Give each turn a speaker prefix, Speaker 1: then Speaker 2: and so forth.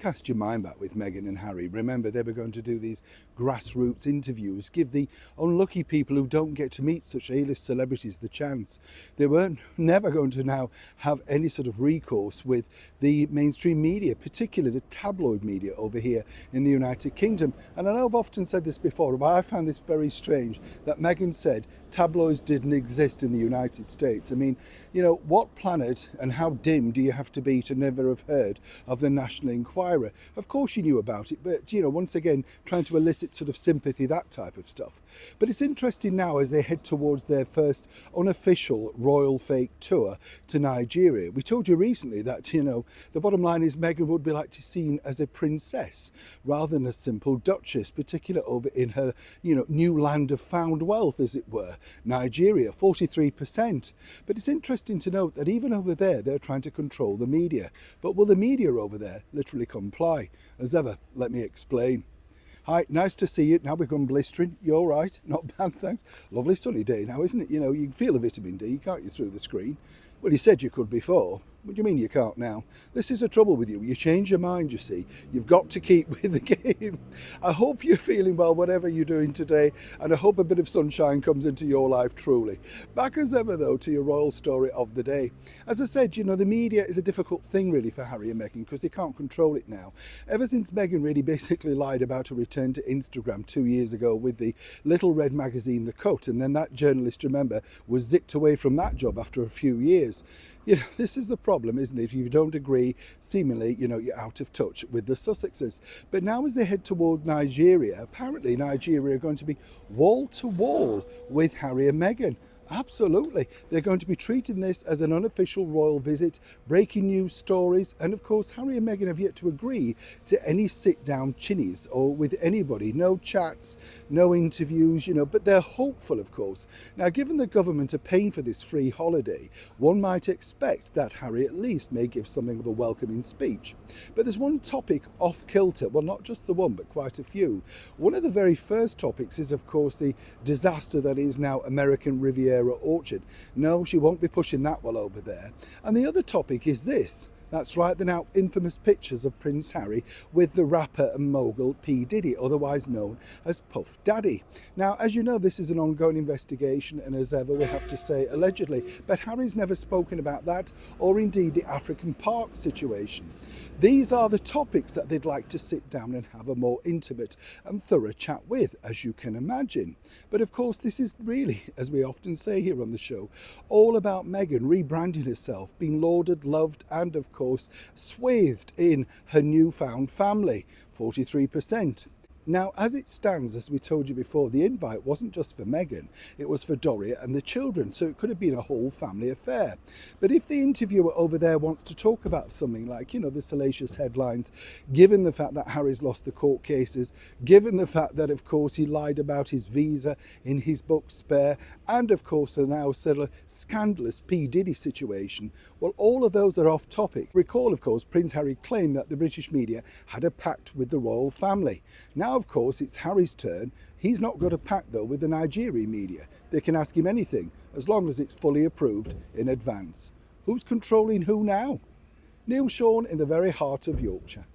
Speaker 1: cast your mind back with Meghan and Harry. Remember, they were going to do these grassroots interviews, give the unlucky people who don't get to meet such A-list celebrities the chance. They weren't never going to now have any sort of recourse with the mainstream media, particularly the tabloid media over here in the United Kingdom. And I know I've often said this before, but I found this very strange that Meghan said tabloids didn't exist in the United States. I mean, you know, what planet and how dim do you have to be to never have heard of the National Enquirer? Of course you knew about it, but, you know, once again, trying to elicit sort of sympathy, that type of stuff. But it's interesting now as they head towards their first unofficial royal fake tour to Nigeria. We told you recently that, you know, the bottom line is Meghan would be like to be seen as a princess rather than a simple duchess, particularly over in her, you know, new land of found wealth, as it were, Nigeria, 43%. But it's interesting to note that even over there, they're trying to control the media. But will the media over there literally comply? As ever, let me explain. Hi, nice to see you. Now we've gone blistering. You all right? Not bad, thanks. Lovely sunny day now, isn't it? You know, you can feel the vitamin D, can't you, through the screen? Well, you said you could before. What do you mean you can't now? This is the trouble with you. You change your mind, you see. You've got to keep with the game. I hope you're feeling well, whatever you're doing today, and I hope a bit of sunshine comes into your life truly. Back as ever, though, to your royal story of the day. As I said, you know, the media is a difficult thing, really, for Harry and Meghan, because they can't control it now. Ever since Meghan really basically lied about her return to Instagram 2 years ago with the little red magazine, The Cut, and then that journalist, remember, was zipped away from that job after a few years. You know, this is the problem, isn't it? If you don't agree, seemingly, you know, you're out of touch with the Sussexes. But now as they head toward Nigeria, apparently Nigeria are going to be wall to wall with Harry and Meghan. Absolutely. They're going to be treating this as an unofficial royal visit, breaking news stories, and of course Harry and Meghan have yet to agree to any sit-down chinnies or with anybody. No chats, no interviews, you know, but they're hopeful, of course. Now, given the government are paying for this free holiday, one might expect that Harry at least may give something of a welcoming speech. But there's one topic off kilter, well, not just the one, but quite a few. One of the very first topics is, of course, the disaster that is now American Riviera Orchard. No, she won't be pushing that well over there. And the other topic is this. That's right, the now infamous pictures of Prince Harry with the rapper and mogul P. Diddy, otherwise known as Puff Daddy. Now, as you know, this is an ongoing investigation, and as ever, we have to say allegedly, but Harry's never spoken about that, or indeed the African Park situation. These are the topics that they'd like to sit down and have a more intimate and thorough chat with, as you can imagine. But of course, this is really, as we often say here on the show, all about Meghan rebranding herself, being lauded, loved, and of course swathed in her newfound family, 43%. Now, as it stands, as we told you before, the invite wasn't just for Meghan, it was for Doria and the children, so it could have been a whole family affair. But if the interviewer over there wants to talk about something like, you know, the salacious headlines, given the fact that Harry's lost the court cases, given the fact that, of course, he lied about his visa in his book Spare, and, of course, the now sort of scandalous P. Diddy situation, well, all of those are off topic. Recall, of course, Prince Harry claimed that the British media had a pact with the royal family. Now, of course, it's Harry's turn. He's not got a pact, though, with the Nigerian media. They can ask him anything, as long as it's fully approved in advance. Who's controlling who now? Neil Sean in the very heart of Yorkshire.